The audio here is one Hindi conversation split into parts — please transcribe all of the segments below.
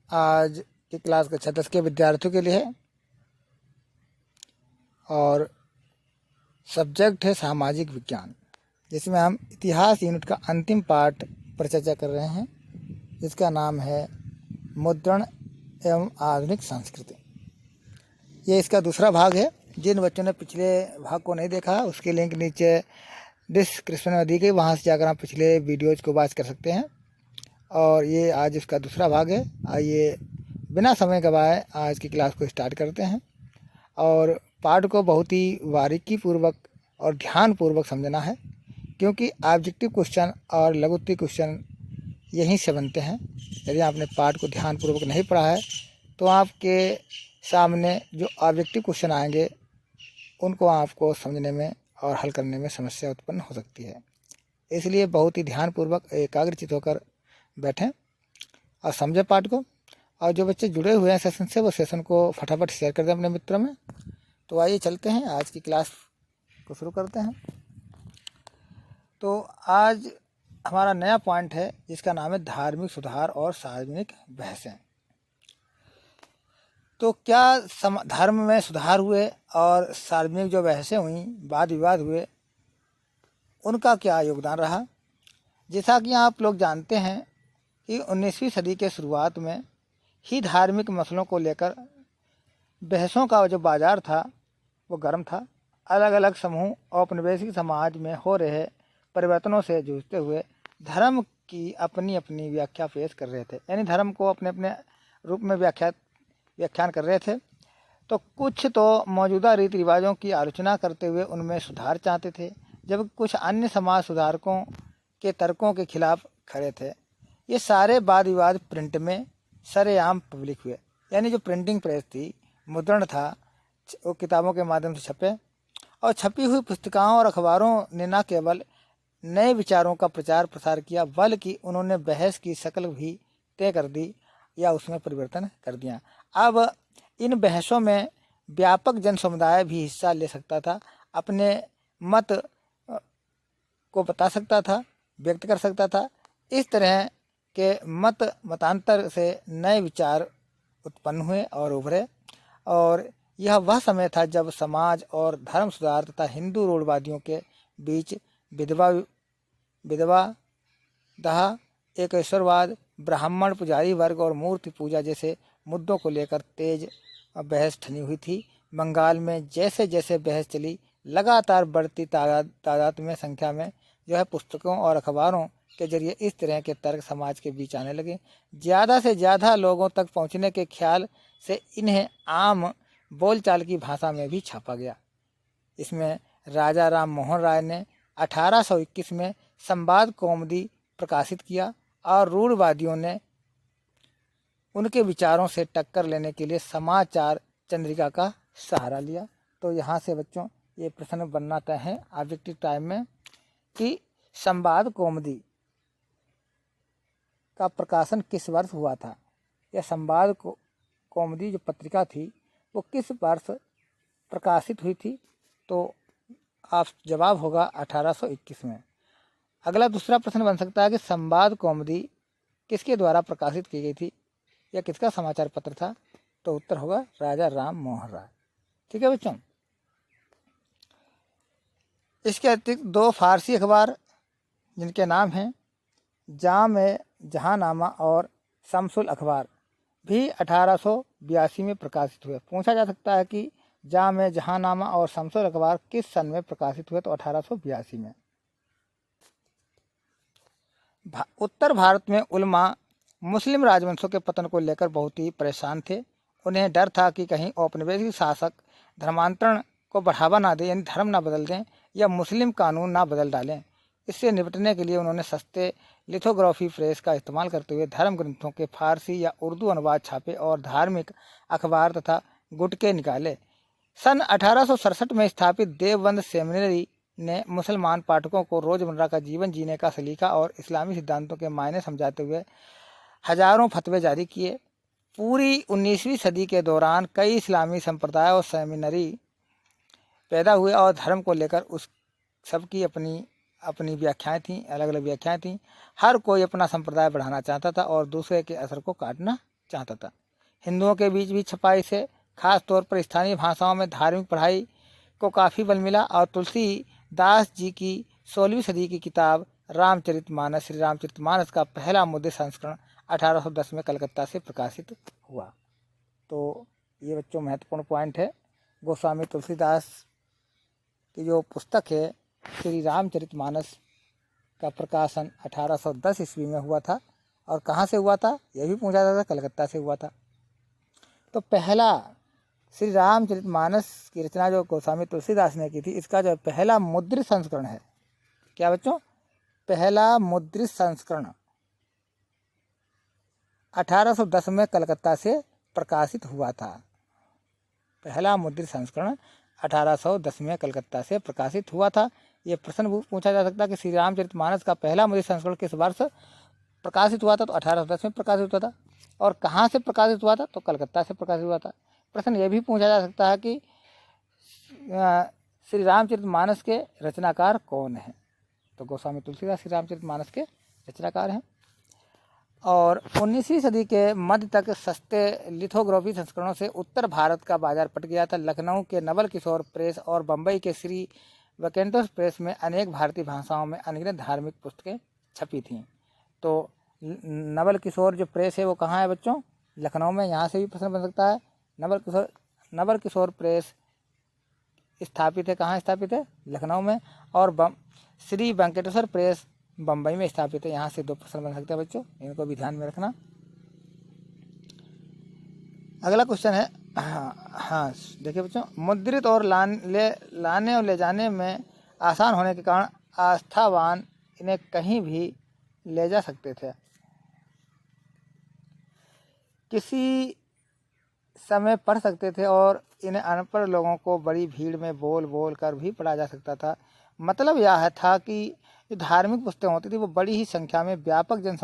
आज की क्लास कक्षा 10 के विद्यार्थियों के लिए है और सब्जेक्ट है सामाजिक विज्ञान, जिसमें हम इतिहास यूनिट का अंतिम पार्ट पर चर्चा कर रहे हैं, जिसका नाम है मुद्रण एवं आधुनिक संस्कृति। ये इसका दूसरा भाग है। जिन बच्चों ने पिछले भाग को नहीं देखा उसकी लिंक नीचे डिस्क्रिप्शन में दी गई, वहाँ से जाकर आप पिछले वीडियोज़ को वॉच कर सकते हैं। और ये आज इसका दूसरा भाग है। आइए बिना समय गवाए आज की क्लास को स्टार्ट करते हैं और पाठ को बहुत ही बारीकी पूर्वक और ध्यान पूर्वक समझना है, क्योंकि ऑब्जेक्टिव क्वेश्चन और लघुत्तरीय क्वेश्चन यहीं से बनते हैं। यदि आपने पाठ को ध्यान पूर्वक नहीं पढ़ा है तो आपके सामने जो ऑब्जेक्टिव क्वेश्चन आएंगे उनको आपको समझने में और हल करने में समस्या उत्पन्न हो सकती है। इसलिए बहुत ही ध्यानपूर्वक एकाग्रचित होकर बैठें और समझें पाठ को। और जो बच्चे जुड़े हुए हैं सेशन से, वो सेशन को फटाफट शेयर कर दें अपने मित्रों में। तो आइए चलते हैं, आज की क्लास को शुरू करते हैं। तो आज हमारा नया पॉइंट है जिसका नाम है धार्मिक सुधार और सार्वजनिक बहसें। तो क्या धर्म में सुधार हुए और सार्वजनिक जो बहसें हुई, वाद विवाद हुए, उनका क्या योगदान रहा। जैसा कि आप लोग जानते हैं कि 19वीं सदी के शुरुआत में ही धार्मिक मसलों को लेकर बहसों का जो बाज़ार था वो गर्म था। अलग अलग समूह औपनिवेशिक समाज में हो रहे परिवर्तनों से जूझते हुए धर्म की अपनी अपनी व्याख्या पेश कर रहे थे, यानी धर्म को अपने अपने रूप में व्याख्यान कर रहे थे। तो कुछ तो मौजूदा रीति रिवाजों की आलोचना करते हुए उनमें सुधार चाहते थे, जबकि कुछ अन्य समाज सुधारकों के तर्कों के खिलाफ खड़े थे। ये सारे वाद विवाद प्रिंट में सरेआम पब्लिक हुए, यानी जो प्रिंटिंग प्रेस थी, मुद्रण था, वो किताबों के माध्यम से छपे। और छपी हुई पुस्तिकाओं और अखबारों ने न केवल नए विचारों का प्रचार प्रसार किया, बल्कि उन्होंने बहस की शक्ल भी तय कर दी या उसमें परिवर्तन कर दिया। अब इन बहसों में व्यापक जन समुदाय भी हिस्सा ले सकता था, अपने मत को बता सकता था, व्यक्त कर सकता था। इस तरह के मतांतर से नए विचार उत्पन्न हुए और उभरे। और यह वह समय था जब समाज और धर्म सुधार तथा हिंदू रूढ़वादियों के बीच विधवा दाह, एकेश्वरवाद, ब्राह्मण पुजारी वर्ग और मूर्ति पूजा जैसे मुद्दों को लेकर तेज बहस ठनी हुई थी। बंगाल में जैसे जैसे बहस चली, लगातार बढ़ती तादाद में संख्या में जो है पुस्तकों और अखबारों के जरिए इस तरह के तर्क समाज के बीच आने लगे। ज़्यादा से ज़्यादा लोगों तक पहुंचने के ख्याल से इन्हें आम बोलचाल की भाषा में भी छापा गया। इसमें राजा राम मोहन राय ने 1821 में संवाद कौमुदी प्रकाशित किया और रूढ़वादियों ने उनके विचारों से टक्कर लेने के लिए समाचार चंद्रिका का सहारा लिया। तो यहाँ से बच्चों ये प्रश्न बनना तय है ऑब्जेक्टिव टाइम में कि संवाद कौमुदी का प्रकाशन किस वर्ष हुआ था, या संवाद कौमुदी जो पत्रिका थी वो किस वर्ष प्रकाशित हुई थी। तो आप जवाब होगा 1821 में। अगला दूसरा प्रश्न बन सकता है कि संवाद कौमुदी किसके द्वारा प्रकाशित की गई थी, या किसका समाचार पत्र था। तो उत्तर होगा राजा राम मोहन राय। ठीक है बच्चों। इसके अतिरिक्त 2 फारसी अखबार जिनके नाम हैं जाम जहांनामा और शमसुल अखबार भी 1882 में प्रकाशित हुए। पूछा जा सकता है कि जाम जहांनामा और शमसुल अखबार किस सन में प्रकाशित हुए। तो 1882 में। उत्तर भारत में उलमा मुस्लिम राजवंशों के पतन को लेकर बहुत ही परेशान थे। उन्हें डर था कि कहीं औपनिवेशिक शासक धर्मांतरण को बढ़ावा ना दें, यानी धर्म ना बदल दें या मुस्लिम कानून ना बदल डालें। इससे निपटने के लिए उन्होंने सस्ते लिथोग्राफी प्रेस का इस्तेमाल करते हुए धर्म ग्रंथों के फारसी या उर्दू अनुवाद छापे और धार्मिक अखबार तथा गुटके निकाले। सन 1867 में स्थापित देवबंद सेमिनरी ने मुसलमान पाठकों को रोजमर्रा का जीवन जीने का सलीका और इस्लामी सिद्धांतों के मायने समझाते हुए हजारों फतवे जारी किए। पूरी 19वीं सदी के दौरान कई इस्लामी संप्रदाय और सेमिनरी पैदा हुए और धर्म को लेकर उस सबकी अपनी अपनी व्याख्याएं थीं, अलग अलग व्याख्याएं थीं। हर कोई अपना संप्रदाय बढ़ाना चाहता था और दूसरे के असर को काटना चाहता था। हिंदुओं के बीच भी छपाई से खास तौर पर स्थानीय भाषाओं में धार्मिक पढ़ाई को काफ़ी बल मिला और तुलसीदास जी की 16वीं सदी की किताब रामचरितमानस, श्री रामचरितमानस का पहला मुद्रित संस्करण 1810 में कलकत्ता से प्रकाशित हुआ। तो ये बच्चों महत्वपूर्ण पॉइंट है। गोस्वामी तुलसीदास की जो पुस्तक है श्री रामचरितमानस का प्रकाशन 1810 ईस्वी में हुआ था। और कहाँ से हुआ था यह भी पूछा जाता था, कलकत्ता से हुआ था। तो पहला श्री रामचरितमानस की रचना जो गोस्वामी तुलसीदास ने की थी, इसका जो पहला मुद्रित संस्करण है, क्या बच्चों, पहला मुद्रित संस्करण 1810 में कलकत्ता से प्रकाशित हुआ था। पहला मुद्रित संस्करण 1810 में कलकत्ता से प्रकाशित हुआ था। ये प्रश्न पूछा जा सकता है कि श्री रामचरितमानस का पहला मुद्रित संस्करण किस वर्ष प्रकाशित हुआ था, तो 1810 में प्रकाशित हुआ था। और कहाँ से प्रकाशित हुआ था, तो कलकत्ता से प्रकाशित हुआ था। प्रश्न ये भी पूछा जा सकता है कि श्री रामचरितमानस के रचनाकार कौन है, तो गोस्वामी तुलसीदास श्री रामचरितमानस के रचनाकार हैं। और 19वीं सदी के मध्य तक सस्ते लिथोग्राफी संस्करणों से उत्तर भारत का बाजार पट गया था। लखनऊ के नवल किशोर प्रेस और बम्बई के श्री वेंकटेश प्रेस में अनेक भारतीय भाषाओं में अनगिनत धार्मिक पुस्तकें छपी थीं। तो नवल किशोर जो प्रेस है वो कहाँ है बच्चों, लखनऊ में। यहाँ से भी प्रश्न बन सकता है। नवल किशोर प्रेस स्थापित है, कहाँ स्थापित है, लखनऊ में। और श्री वेंकटेश्वर प्रेस बम्बई में स्थापित है। यहाँ से 2 प्रश्न बन सकते हैं बच्चों, इनको भी ध्यान में रखना। अगला क्वेश्चन है, हाँ देखिए बच्चों, मुद्रित और लाने और ले जाने में आसान होने के कारण आस्थावान इन्हें कहीं भी ले जा सकते थे। किसी समय पढ़ सकते थे और इन्हें अनपढ़ लोगों को बड़ी भीड़ में बोल बोल कर भी पढ़ा जा सकता था। मतलब यह था कि जो धार्मिक पुस्तकें होती थी वो बड़ी ही संख्या में व्यापक जन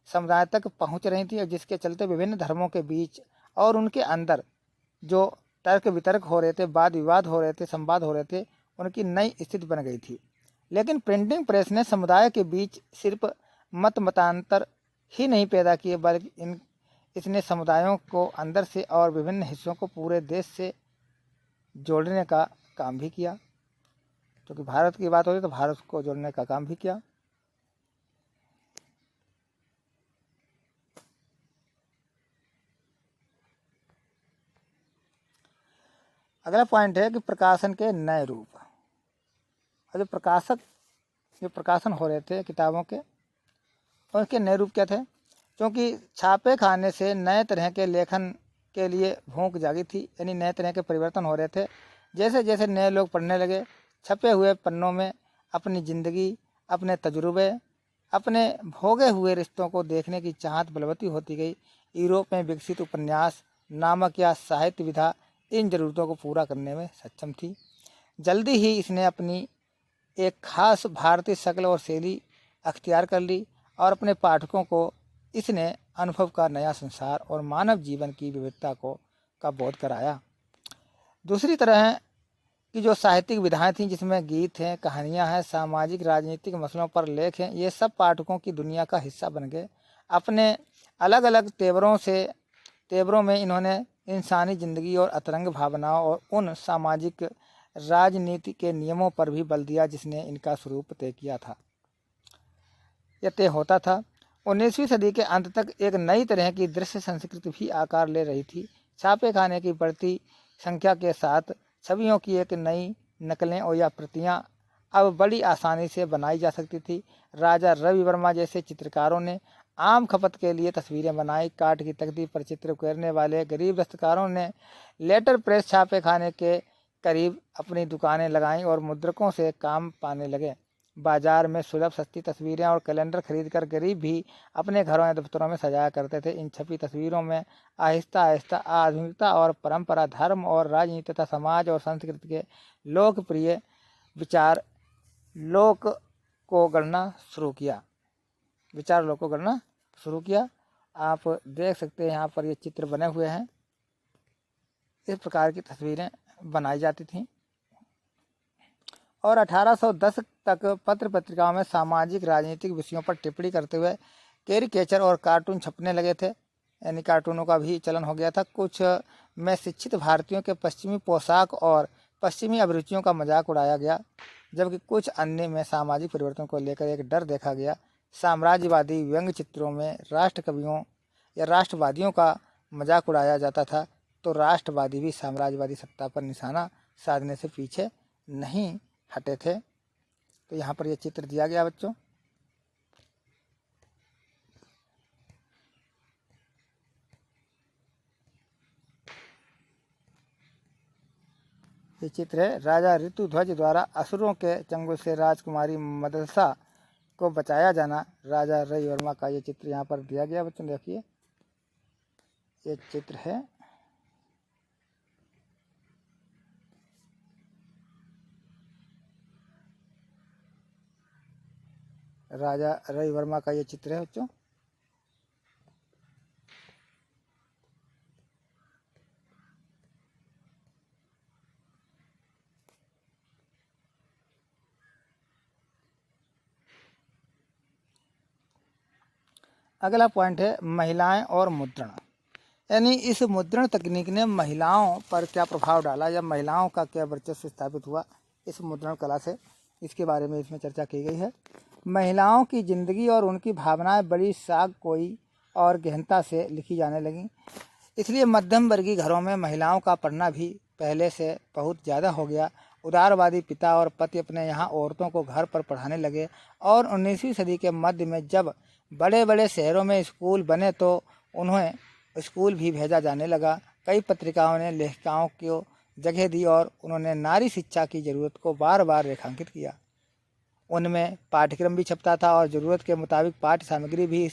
समुदाय तक पहुंच रही थी, और जिसके चलते विभिन्न धर्मों के बीच और उनके अंदर जो तर्क वितर्क हो रहे थे, वाद विवाद हो रहे थे, संवाद हो रहे थे, उनकी नई स्थिति बन गई थी। लेकिन प्रिंटिंग प्रेस ने समुदाय के बीच सिर्फ मतांतर ही नहीं पैदा किए, बल्कि इसने समुदायों को अंदर से और विभिन्न हिस्सों को पूरे देश से जोड़ने का काम भी किया। क्योंकि भारत की बात हो रही तो भारत को जोड़ने का काम भी किया। अगला पॉइंट है कि प्रकाशन के नए रूप। जो प्रकाशन हो रहे थे किताबों के, उनके नए रूप क्या थे। क्योंकि छापे खाने से नए तरह के लेखन के लिए भूख जागी थी, यानी नए तरह के परिवर्तन हो रहे थे। जैसे जैसे नए लोग पढ़ने लगे, छपे हुए पन्नों में अपनी ज़िंदगी, अपने तजुर्बे, अपने भोगे हुए रिश्तों को देखने की चाहत बलवती होती गई। यूरोप में विकसित उपन्यास, नामक या साहित्य विधा इन ज़रूरतों को पूरा करने में सक्षम थी। जल्दी ही इसने अपनी एक खास भारतीय शक्ल और शैली अख्तियार कर ली और अपने पाठकों को इसने अनुभव का नया संसार और मानव जीवन की विविधता का बोध कराया। दूसरी तरह की जो साहित्यिक विधाएं थीं, जिसमें गीत हैं, कहानियां हैं, सामाजिक राजनीतिक मसलों पर लेख हैं, ये सब पाठकों की दुनिया का हिस्सा बन गए। अपने अलग अलग तेवरों में इन्होंने इंसानी ज़िंदगी और अतरंग भावनाओं और उन सामाजिक राजनीति के नियमों पर भी बल दिया जिसने इनका स्वरूप तय किया था, यह तय होता था। 19वीं सदी के अंत तक एक नई तरह की दृश्य संस्कृति भी आकार ले रही थी। छापे खाने की बढ़ती संख्या के साथ छवियों की एक नई नकलें और या प्रतियां अब बड़ी आसानी से बनाई जा सकती थी। राजा रवि वर्मा जैसे चित्रकारों ने आम खपत के लिए तस्वीरें बनाई। काठ की तख्ती पर चित्र उकेरने वाले गरीब दस्तकारों ने लेटर प्रेस छापे खाने के करीब अपनी दुकानें लगाईं और मुद्रकों से काम पाने लगे। बाजार में सुलभ सस्ती तस्वीरें और कैलेंडर खरीदकर गरीब भी अपने घरों या दफ्तरों में सजाया करते थे। इन छपी तस्वीरों में आहिस्ता आहिस्ता आधुनिकता और परंपरा, धर्म और राजनीति तथा समाज और संस्कृति के लोकप्रिय विचार लोक को गढ़ना शुरू किया। आप देख सकते हैं यहाँ पर ये चित्र बने हुए हैं। इस प्रकार की तस्वीरें बनाई जाती थीं और 1810 तक पत्र पत्रिकाओं में सामाजिक राजनीतिक विषयों पर टिप्पणी करते हुए कैरिकेचर और कार्टून छपने लगे थे, यानी कार्टूनों का भी चलन हो गया था। कुछ में शिक्षित भारतीयों के पश्चिमी पोशाक और पश्चिमी अभिरुचियों का मजाक उड़ाया गया, जबकि कुछ अन्य में सामाजिक परिवर्तन को लेकर एक डर देखा गया। साम्राज्यवादी व्यंग्य चित्रों में राष्ट्र कवियों या राष्ट्रवादियों का मजाक उड़ाया जाता था, तो राष्ट्रवादी भी साम्राज्यवादी सत्ता पर निशाना साधने से पीछे नहीं हटे थे। तो यहाँ पर यह चित्र दिया गया बच्चों। ये चित्र है राजा ऋतुध्वज द्वारा असुरों के चंगुल से राजकुमारी मदरसा को बचाया जाना। राजा रवि वर्मा का ये चित्र यहाँ पर दिया गया बच्चों, देखिए ये चित्र है। राजा रवि वर्मा का ये चित्र है बच्चों। अगला पॉइंट है महिलाएं और मुद्रण, यानी इस मुद्रण तकनीक ने महिलाओं पर क्या प्रभाव डाला या महिलाओं का क्या वर्चस्व स्थापित हुआ इस मुद्रण कला से, इसके बारे में इसमें चर्चा की गई है। महिलाओं की जिंदगी और उनकी भावनाएं बड़ी साग कोई और गहनता से लिखी जाने लगीं, इसलिए मध्यम वर्गीय घरों में महिलाओं का पढ़ना भी पहले से बहुत ज़्यादा हो गया। उदारवादी पिता और पति अपने यहाँ औरतों को घर पर पढ़ाने लगे और 19वीं सदी के मध्य में जब बड़े बड़े शहरों में स्कूल बने तो उन्हें स्कूल भी भेजा जाने लगा। कई पत्रिकाओं ने लेखिकाओं को जगह दी और उन्होंने नारी शिक्षा की ज़रूरत को बार बार रेखांकित किया। उनमें पाठ्यक्रम भी छपता था और ज़रूरत के मुताबिक पाठ्य सामग्री भी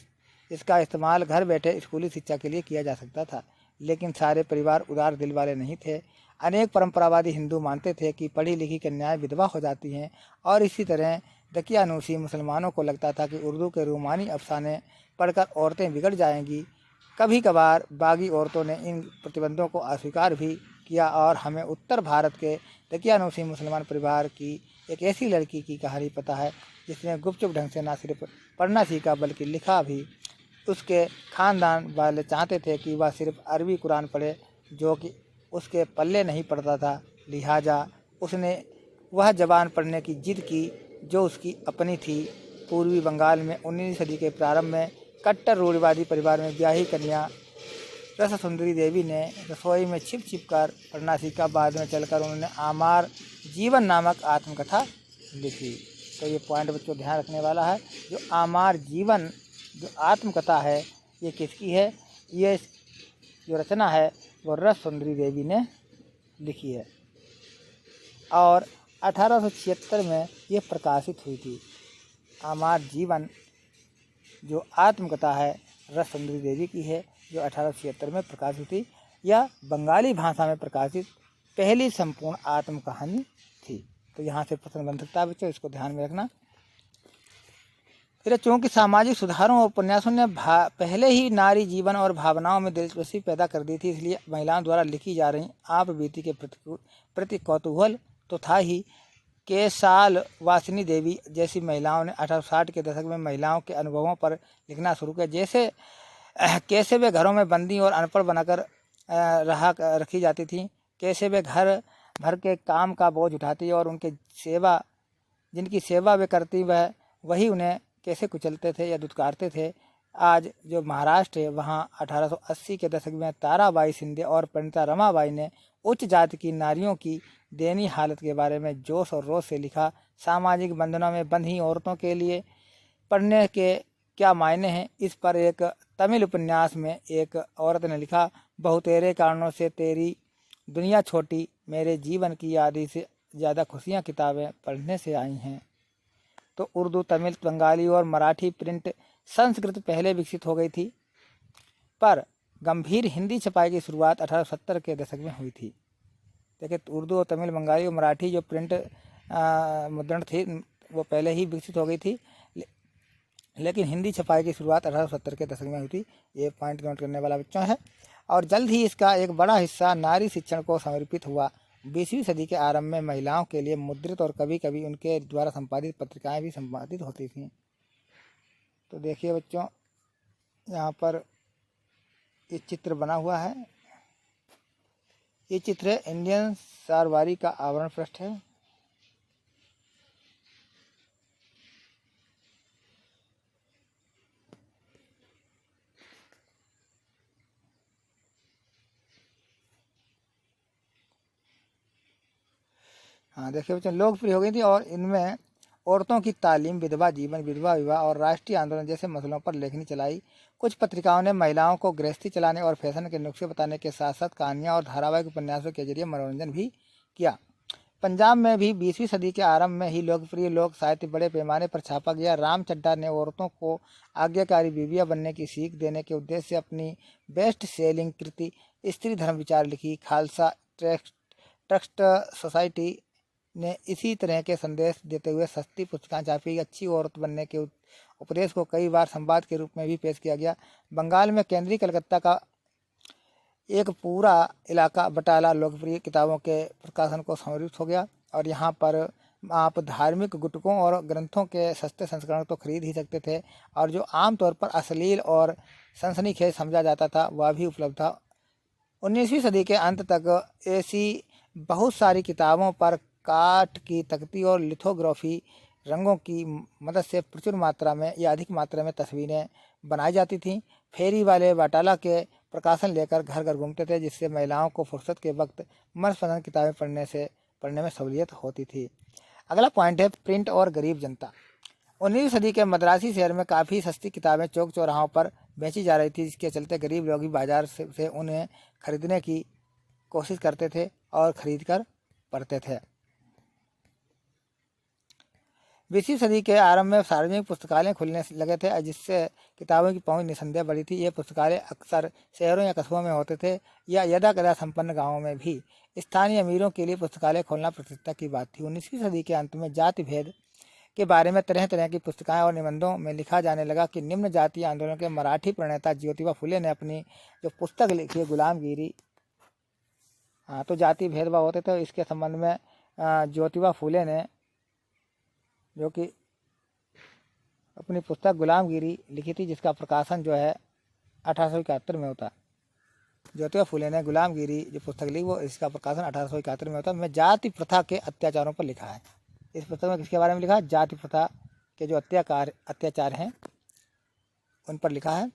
इसका इस्तेमाल घर बैठे स्कूली शिक्षा के लिए किया जा सकता था। लेकिन सारे परिवार उदार दिल वाले नहीं थे। अनेक परंपरावादी हिंदू मानते थे कि पढ़ी लिखी कन्याएं विधवा हो जाती हैं, और इसी तरह दकियानूसी मुसलमानों को लगता था कि उर्दू के रूमानी अफसाने पढ़कर औरतें बिगड़ जाएंगी। कभी कभार बागी औरतों ने इन प्रतिबंधों को अस्वीकार भी किया और हमें उत्तर भारत के दकियानूसी मुसलमान परिवार की एक ऐसी लड़की की कहानी पता है जिसने गुपचुप ढंग से न सिर्फ पढ़ना सीखा बल्कि लिखा भी। उसके ख़ानदान वाले चाहते थे कि वह सिर्फ अरबी कुरान पढ़े, जो कि उसके पल्ले नहीं पड़ता था। लिहाजा उसने वह ज़बान पढ़ने की जिद की जो उसकी अपनी थी। पूर्वी बंगाल में 19वीं सदी के प्रारंभ में कट्टर रूढ़िवादी परिवार में ब्याही कन्या रस सुंदरी देवी ने रसोई में छिप छिप कर पढ़ना सीखा। बाद में चलकर उन्होंने आमार जीवन नामक आत्मकथा लिखी। तो ये पॉइंट बच्चों ध्यान रखने वाला है। जो आमार जीवन जो आत्मकथा है ये किसकी है? ये जो रचना है वो रस सुंदरी देवी ने लिखी है और 1876 में ये प्रकाशित हुई थी। आमार जीवन जो आत्मकथा है रस सुंदरी देवी की है, जो 1876 में प्रकाशित हुई। यह बंगाली भाषा में प्रकाशित पहली संपूर्ण आत्मकहानी थी। तो यहाँ से प्रश्न बन सकता है बच्चों, इसको ध्यान में रखना। फिर चूँकि सामाजिक सुधारों और उपन्यासों ने पहले ही नारी जीवन और भावनाओं में दिलचस्पी पैदा कर दी थी, इसलिए महिलाओं द्वारा लिखी जा रही आप बीती के प्रति कौतूहल तो था ही। केसाल वासिनी देवी जैसी महिलाओं ने 1860 के दशक में महिलाओं के अनुभवों पर लिखना शुरू किया। जैसे कैसे वे घरों में बंदी और अनपढ़ बनाकर रखी जाती थीं, कैसे वे घर भर के काम का बोझ उठाती और उनके सेवा जिनकी सेवा वे करती वही उन्हें कैसे कुचलते थे या दुत्कारते थे। आज जो महाराष्ट्र है वहाँ 1880 के दशक में ताराबाई शिंदे और पंडिता रमाबाई ने उच्च जाति की नारियों की दयनीय हालत के बारे में जोश और रोष से लिखा। सामाजिक बंधनों में बंधी औरतों के लिए पढ़ने के क्या मायने हैं, इस पर एक तमिल उपन्यास में एक औरत ने लिखा, बहुतेरे कारणों से तेरी दुनिया छोटी, मेरे जीवन की आधी से ज़्यादा खुशियाँ किताबें पढ़ने से आई हैं। तो उर्दू, तमिल, बंगाली और मराठी प्रिंट संस्कृत पहले विकसित हो गई थी, पर गंभीर हिंदी छपाई की शुरुआत 1870 के दशक में हुई थी। देखिए, उर्दू और तमिल, बंगाली और मराठी जो प्रिंट मुद्रण थी वो पहले ही विकसित हो गई थी, लेकिन हिंदी छपाई की शुरुआत 1870 के दशक में हुई थी। ये पॉइंट नोट करने वाला बच्चों है। और जल्द ही इसका एक बड़ा हिस्सा नारी शिक्षण को समर्पित हुआ 20वीं सदी के आरंभ में महिलाओं के लिए मुद्रित और कभी कभी उनके द्वारा संपादित पत्रिकाएं भी संपादित होती थीं। तो देखिए बच्चों, यहाँ पर ये चित्र बना हुआ है। ये चित्र है इंडियन सारवारी का आवरण पृष्ठ है। हाँ देखिए बच्चों, लोकप्रिय हो गई थी और इनमें औरतों की तालीम, विधवा जीवन, विधवा विवाह और राष्ट्रीय आंदोलन जैसे मसलों पर लेखनी चलाई। कुछ पत्रिकाओं ने महिलाओं को गृहस्थी चलाने और फैशन के नुस्खे बताने के साथ साथ कहानियाँ और धारावाहिक उपन्यासों के जरिए मनोरंजन भी किया। पंजाब में भी 20वीं सदी के आरंभ में ही लोकप्रिय लोक साहित्य बड़े पैमाने पर छापा गया। राम चड्ढा ने औरतों को आज्ञाकारी बीवियाँ बनने की सीख देने के उद्देश्य से अपनी बेस्ट सेलिंग कृति स्त्री धर्म विचार लिखी। खालसा ट्रस्ट सोसाइटी ने इसी तरह के संदेश देते हुए सस्ती पुस्तकें छापी। अच्छी औरत बनने के उपदेश को कई बार संवाद के रूप में भी पेश किया गया। बंगाल में केंद्रीय कलकत्ता का एक पूरा इलाका बटाला लोकप्रिय किताबों के प्रकाशन को समर्पित हो गया और यहाँ पर आप धार्मिक गुटकों और ग्रंथों के सस्ते संस्करण तो खरीद ही सकते थे और जो आमतौर पर अश्लील और सनसनीखेज समझा जाता था वह भी उपलब्ध था। 19वीं सदी के अंत तक ऐसी बहुत सारी किताबों पर काठ की तख्ती और लिथोग्राफी रंगों की मदद से प्रचुर मात्रा में या अधिक मात्रा में तस्वीरें बनाई जाती थीं। फेरी वाले बटाला के प्रकाशन लेकर घर घर घूमते थे, जिससे महिलाओं को फुर्सत के वक्त मनपसंद किताबें पढ़ने में सहूलियत होती थी। अगला पॉइंट है प्रिंट और गरीब जनता। 19वीं सदी के मद्रासी शहर में काफ़ी सस्ती किताबें चौक चौराहों पर बेची जा रही थी, जिसके चलते गरीब लोग भी बाजार से उन्हें खरीदने की कोशिश करते थे और खरीद कर पढ़ते थे। 20वीं सदी के आरंभ में सार्वजनिक पुस्तकालय खुलने लगे थे, जिससे किताबों की पहुंच निसंदेह बढ़ी थी। ये पुस्तकालय अक्सर शहरों या कस्बों में होते थे या यदा कदा संपन्न गांवों में भी। स्थानीय अमीरों के लिए पुस्तकालय खोलना प्रतिष्ठा की बात थी। 19वीं सदी के अंत में जाति भेद के बारे में तरह तरह की पुस्तकें और निबंधों में लिखा जाने लगा कि निम्न जातीय आंदोलन के मराठी प्रणेता ज्योतिबा फुले ने अपनी जो पुस्तक लिखी है गुलामगिरी, हाँ तो जाति भेदभाव होते थे, इसके संबंध में ज्योतिबा फुले ने जो कि अपनी पुस्तक गुलामगिरी लिखी थी, जिसका प्रकाशन जो है 1871 में होता। ज्योतिबा फुले ने गुलामगिरी जो पुस्तक लिखी वो इसका प्रकाशन 1871 में होता। में जाति प्रथा के अत्याचारों पर लिखा है। इस पुस्तक में किसके बारे में लिखा है? जाति प्रथा के जो अत्याचार हैं उन पर लिखा है।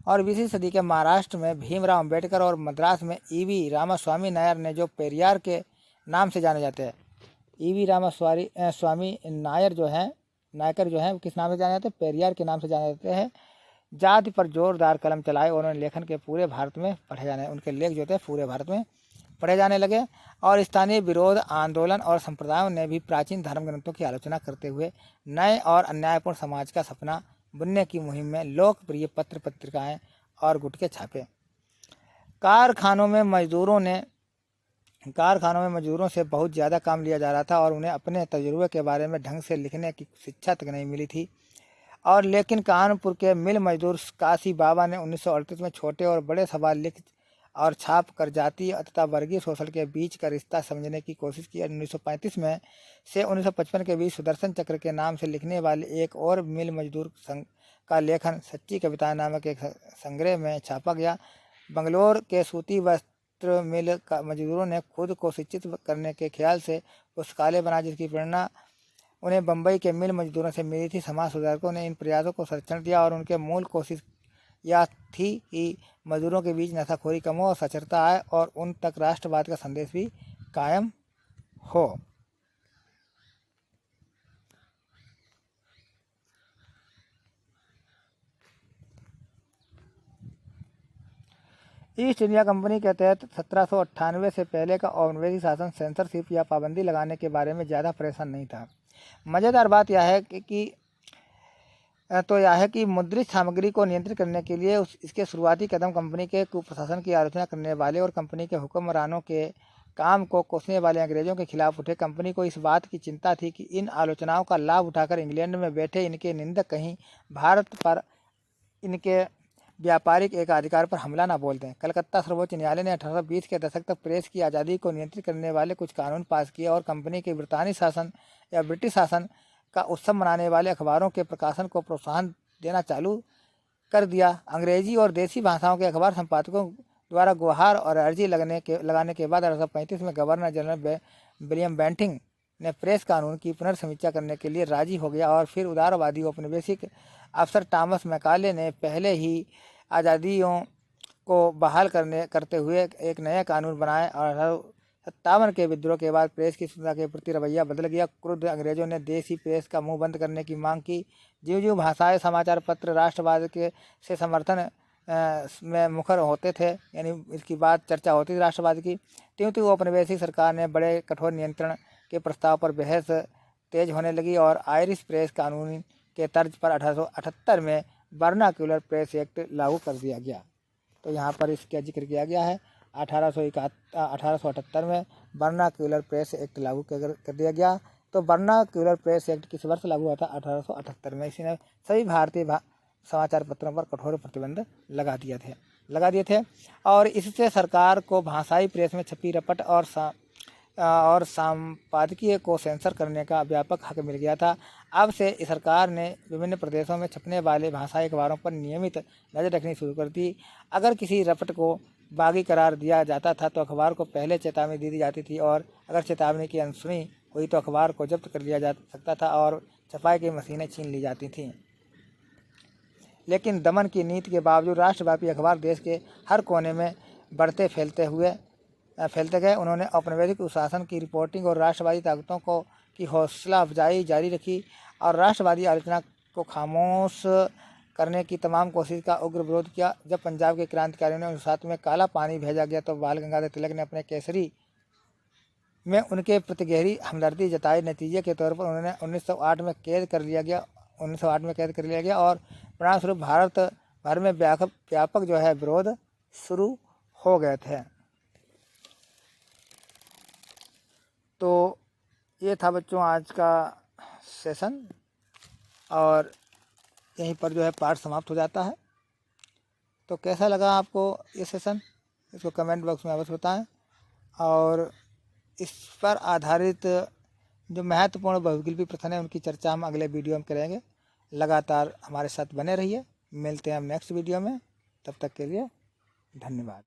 और 20वीं सदी के महाराष्ट्र में भीमराव अंबेडकर और मद्रास में ईवी रामास्वामी नायर ने जो पेरियार के नाम से जाने जाते हैं, ईवी रामास्वामी नायर जो है नायकर जो है वो किस नाम से जाने जाते हैं? पेरियार के नाम से जाने जाते हैं। जाति पर जोरदार कलम चलाए और उन्होंने लेखन के पूरे भारत में पढ़े जाने, उनके लेख जो थे पूरे भारत में पढ़े जाने लगे। और स्थानीय विरोध आंदोलन और संप्रदायों ने भी प्राचीन धर्म ग्रंथों की आलोचना करते हुए नए और अन्यायपूर्ण समाज का सपना बुनने की मुहिम में लोकप्रिय पत्र पत्रिकाएं और गुटके छापे। कारखानों में मजदूरों से बहुत ज़्यादा काम लिया जा रहा था और उन्हें अपने तजुर्बे के बारे में ढंग से लिखने की शिक्षा तक नहीं मिली थी। और लेकिन कानपुर के मिल मजदूर काशी बाबा ने 1938 में छोटे और बड़े सवाल लिख और छाप कर जातीय तथा वर्गीय शोषण के बीच का रिश्ता समझने की कोशिश की। 1935 में से 1955 के बीच सुदर्शन चक्र के नाम से लिखने वाले एक और मिल मजदूर का लेखन सच्ची कविता नामक एक संग्रह में छापा गया। बंगलोर के सूती वस्त्र मिल का मजदूरों ने खुद को शिक्षित करने के ख्याल से पुस्तकालय बना, जिसकी प्रेरणा उन्हें बम्बई के मिल मजदूरों से मिली थी। समाज सुधारकों ने इन प्रयासों को संरक्षण दिया और उनके मूल कोशिश यह थी कि मजदूरों के बीच नशाखोरी कम हो और साक्षरता आए और उन तक राष्ट्रवाद का संदेश भी कायम हो। ईस्ट इंडिया कंपनी के तहत 1798 से पहले का औपनिवेशिक शासन सेंसरशिप या पाबंदी लगाने के बारे में ज़्यादा परेशान नहीं था। मज़ेदार बात यह है कि मुद्रित सामग्री को नियंत्रित करने के लिए इसके शुरुआती कदम कंपनी के कुप्रशासन की आलोचना करने वाले और कंपनी के हुक्मरानों के काम को कोसने वाले अंग्रेजों के खिलाफ उठे। कंपनी को इस बात की चिंता थी कि इन आलोचनाओं का लाभ उठाकर इंग्लैंड में बैठे इनके निंदक कहीं भारत पर इनके व्यापारिक एकाधिकार पर हमला न बोल दें। कलकत्ता सर्वोच्च न्यायालय ने 1820 के दशक तक प्रेस की आज़ादी को नियंत्रित करने वाले कुछ कानून पास किए और कंपनी के ब्रितानी शासन या ब्रिटिश शासन का उत्सव मनाने वाले अखबारों के प्रकाशन को प्रोत्साहन देना चालू कर दिया। अंग्रेजी और देसी भाषाओं के अखबार संपादकों द्वारा गुहार और अर्जी लगाने के बाद 1835 में गवर्नर जनरल विलियम बेंटिंग ने प्रेस कानून की पुनर्समीक्षा करने के लिए राजी हो गया और फिर उदारवादी औपनिवेशिक अफसर टॉमस मैकाले ने पहले ही आज़ादियों को बहाल करते हुए एक नया कानून बनाया और 1857 के विद्रोह के बाद प्रेस की स्वतंत्रता के प्रति रवैया बदल गया। क्रुद्ध अंग्रेजों ने देसी प्रेस का मुंह बंद करने की मांग की। ज्यों-ज्यों भाषाएं समाचार पत्र राष्ट्रवाद के से समर्थन में मुखर होते थे, यानी इसकी बात चर्चा होती थी राष्ट्रवाद की, त्यों औपनिवेशिक सरकार ने बड़े कठोर नियंत्रण के प्रस्ताव पर बहस तेज होने लगी और आयरिश प्रेस कानून के तर्ज पर 1878 में वर्नाक्यूलर प्रेस एक्ट लागू कर दिया गया। तो यहाँ पर इसका जिक्र किया गया है 1878 में वर्नाक्यूलर प्रेस एक्ट लागू कर दिया गया। तो वर्नाक्यूलर प्रेस एक्ट किस वर्ष लागू हुआ था? 1878 में। इसी ने सभी भारतीय समाचार पत्रों पर कठोर प्रतिबंध लगा दिए थे और इससे सरकार को भाषाई प्रेस में छपी रपट और संपादकीय को सेंसर करने का व्यापक हक मिल गया था। अब से सरकार ने विभिन्न प्रदेशों में छपने वाले भाषाई अखबारों पर नियमित नज़र रखनी शुरू कर दी। अगर किसी रपट को बागी करार दिया जाता था तो अखबार को पहले चेतावनी दी जाती थी और अगर चेतावनी की अनसुनी हुई तो अखबार को जब्त कर लिया जा सकता था और छपाई की मशीनें छीन ली जाती थीं। लेकिन दमन की नीति के बावजूद राष्ट्रव्यापी अखबार देश के हर कोने में बढ़ते फैलते गए। उन्होंने औपनिवेशिक शासन की रिपोर्टिंग और राष्ट्रवादी ताकतों की हौसला अफजाई जारी रखी और राष्ट्रवादी आलोचना को खामोश करने की तमाम कोशिश का उग्र विरोध किया। जब पंजाब के क्रांतिकारियों ने 1907 में काला पानी भेजा गया तो बाल गंगाधर तिलक ने अपने केसरी में उनके प्रति गहरी हमदर्दी जताई। नतीजे के तौर पर उन्होंने 1908 में कैद कर लिया गया और परिणामस्वरूप भारत भर में व्यापक जो है विरोध शुरू हो गए थे। तो ये था बच्चों आज का सेशन और यहीं पर जो है पाठ समाप्त हो जाता है। तो कैसा लगा आपको ये सेशन, इसको कमेंट बॉक्स में अवश्य बताएं और इस पर आधारित जो महत्वपूर्ण बहुविकल्पी प्रश्न है उनकी चर्चा हम अगले वीडियो में करेंगे। लगातार हमारे साथ बने रहिए। मिलते हैं हम नेक्स्ट वीडियो में, तब तक के लिए धन्यवाद।